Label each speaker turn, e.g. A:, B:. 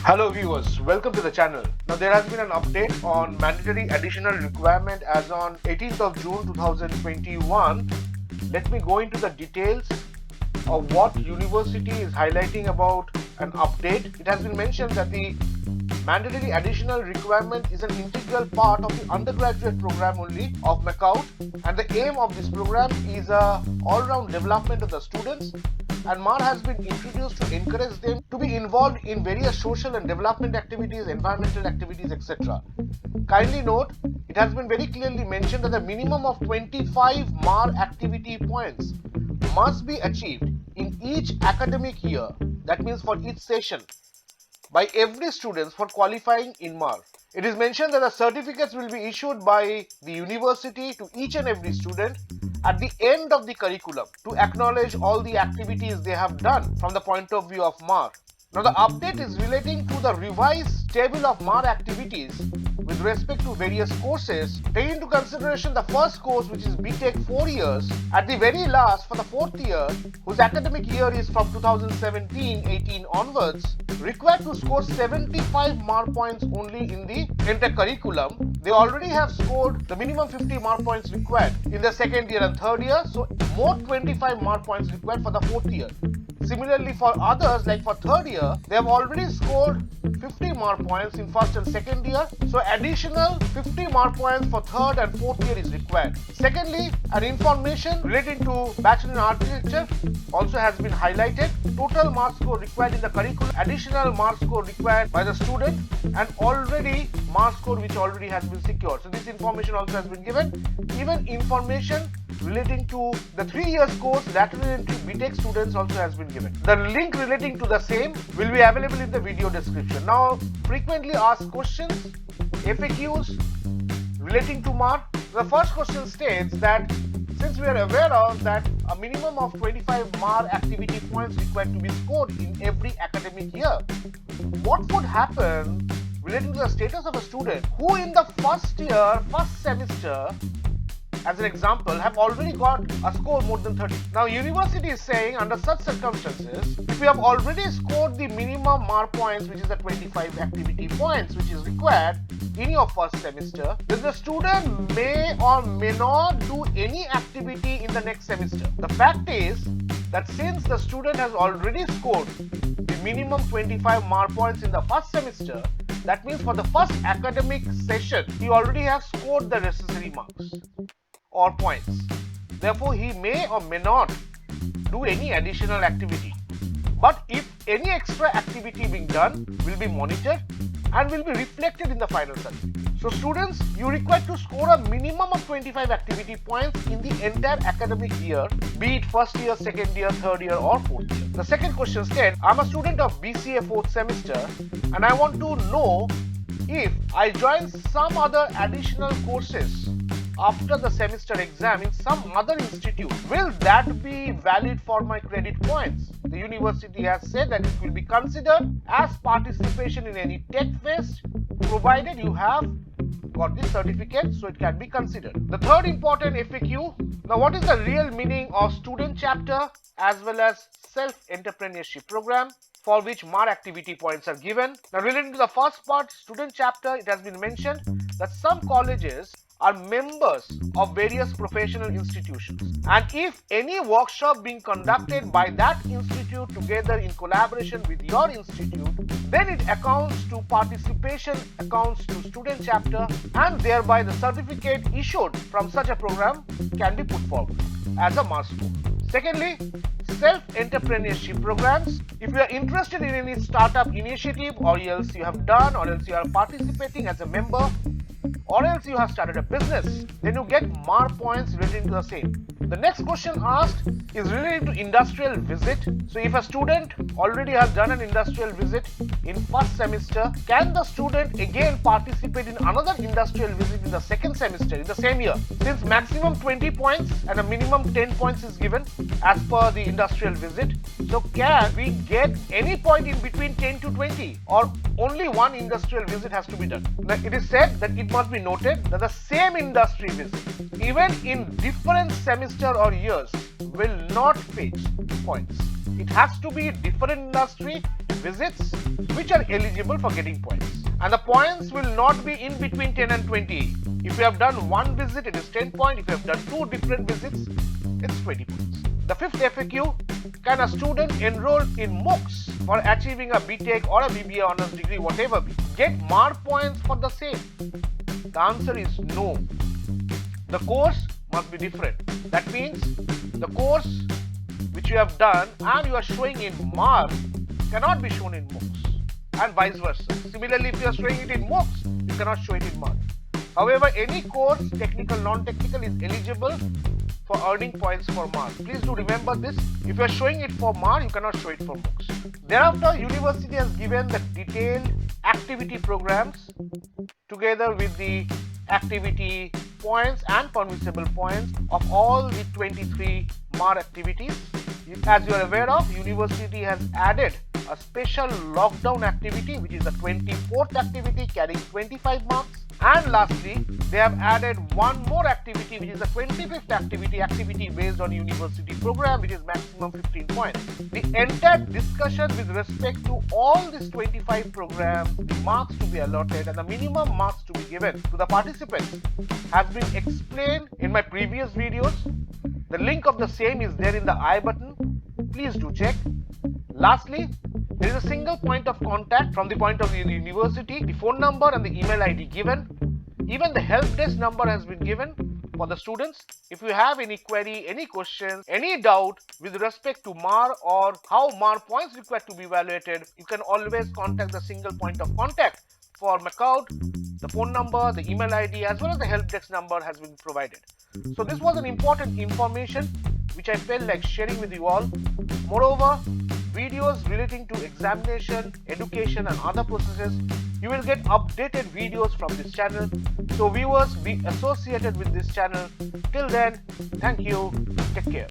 A: Hello viewers, welcome to the channel. Now there has been an update on mandatory additional requirement as on 18th of June 2021. Let me go into the details of what university is highlighting about an update. It has been mentioned that the mandatory additional requirement is an integral part of the undergraduate program only of MAKAUT, and the aim of this program is a all-round development of the students, and MAR has been introduced to encourage them to be involved in various social and development activities, environmental activities, etc. Kindly note, it has been very clearly mentioned that the minimum of 25 MAR activity points must be achieved in each academic year, that means for each session, by every student for qualifying in MAR. It is mentioned that the certificates will be issued by the university to each and every student at the end of the curriculum to acknowledge all the activities they have done from the point of view of MAR. Now the update is relating to the revised table of MAR activities with respect to various courses. Take into consideration the first course, which is BTech 4 years, at the very last for the 4th year, whose academic year is from 2017-18 onwards, required to score 75 MAR points only in the entire curriculum. They already have scored the minimum 50 MAR points required in the 2nd year and 3rd year, so more 25 MAR points required for the 4th year. Similarly, for others, like for 3rd year, they have already scored 50 MAR points in 1st and 2nd year. So additional 50 MAR points for 3rd and 4th year is required. Secondly, an information relating to Bachelor in Architecture also has been highlighted. Total mark score required in the curriculum, additional mark score required by the student, and already mark score which already has been secured. So this information also has been given. Even information relating to the 3 years course lateral entry BTech students also has been given. The link relating to the same will be available in the video description. Now, frequently asked questions, FAQs relating to MAR. The first question states that since we are aware of that a minimum of 25 MAR activity points required to be scored in every academic year, what would happen relating to the status of a student who in the first semester, as an example, have already got a score more than 30. Now, university is saying under such circumstances, if you have already scored the minimum MAR points, which is the 25 activity points, which is required in your first semester, then the student may or may not do any activity in the next semester. The fact is that since the student has already scored the minimum 25 MAR points in the first semester, that means for the first academic session, he already has scored the necessary marks or points. Therefore, he may or may not do any additional activity. But if any extra activity being done will be monitored and will be reflected in the final certificate. So students, you require to score a minimum of 25 activity points in the entire academic year, be it first year, 2nd year, 3rd year or 4th year. The second question states, I'm a student of BCA 4th semester and I want to know if I join some other additional courses after the semester exam in some other institute, will that be valid for my credit points? The university has said that it will be considered as participation in any tech fest, provided you have got this certificate, so it can be considered. The third important FAQ. Now, what is the real meaning of student chapter as well as self-entrepreneurship program, for which MAR activity points are given? Now, relating to the first part, student chapter, it has been mentioned that some colleges are members of various professional institutions, and if any workshop being conducted by that institute together in collaboration with your institute, then it accounts to participation, accounts to student chapter, and thereby the certificate issued from such a program can be put forward as a MAR score. Secondly, self-entrepreneurship programs. If you are interested in any startup initiative, or else you have done, or else you are participating as a member, or else you have started a business, then you get MAR points relating to the same. The next question asked is related to industrial visit. So if a student already has done an industrial visit in first semester, can the student again participate in another industrial visit in the second semester in the same year? Since maximum 20 points and a minimum 10 points is given as per the industrial visit, so can we get any point in between 10 to 20, or only one industrial visit has to be done? Now, it is said that it must be noted that the same industry visit, even in different semester or years, will not fetch points. It has to be different industry visits which are eligible for getting points. And the points will not be in between 10 and 20. If you have done one visit, it is 10 points. If you have done two different visits, it's 20 points. The fifth FAQ, can a student enrolled in MOOCs for achieving a BTech or a BBA honors degree, whatever, get mark points for the same? The answer is no. The course must be different. That means the course which you have done and you are showing in mark cannot be shown in MOOCs, and vice versa. Similarly, if you are showing it in MOOCs, you cannot show it in mark. However, any course, technical, non-technical, is eligible for earning points for mark. Please do remember this. If you are showing it for mark, you cannot show it for MOOCs. Thereafter, university has given the detailed activity programs together with the activity points and permissible points of all the 23 MAR activities. As you are aware of, university has added a special lockdown activity, which is the 24th activity carrying 25 marks. And lastly, they have added one more activity, which is the 25th activity based on university program, which is maximum 15 points. The entire discussion with respect to all these 25 programs, the marks to be allotted and the minimum marks to be given to the participants has been explained in my previous videos. The link of the same is there in the I button. Please do check. Lastly, there is a single point of contact from the point of view of the university, the phone number and the email ID given. Even the help desk number has been given for the students. If you have any query, any questions, any doubt with respect to MAR or how MAR points required to be evaluated, you can always contact the single point of contact for MACAUT. The phone number, the email ID as well as the help desk number has been provided. So this was an important information which I felt like sharing with you all. Moreover, videos relating to examination, education and other processes, you will get updated videos from this channel. So viewers, be associated with this channel. Till then, thank you. Take care.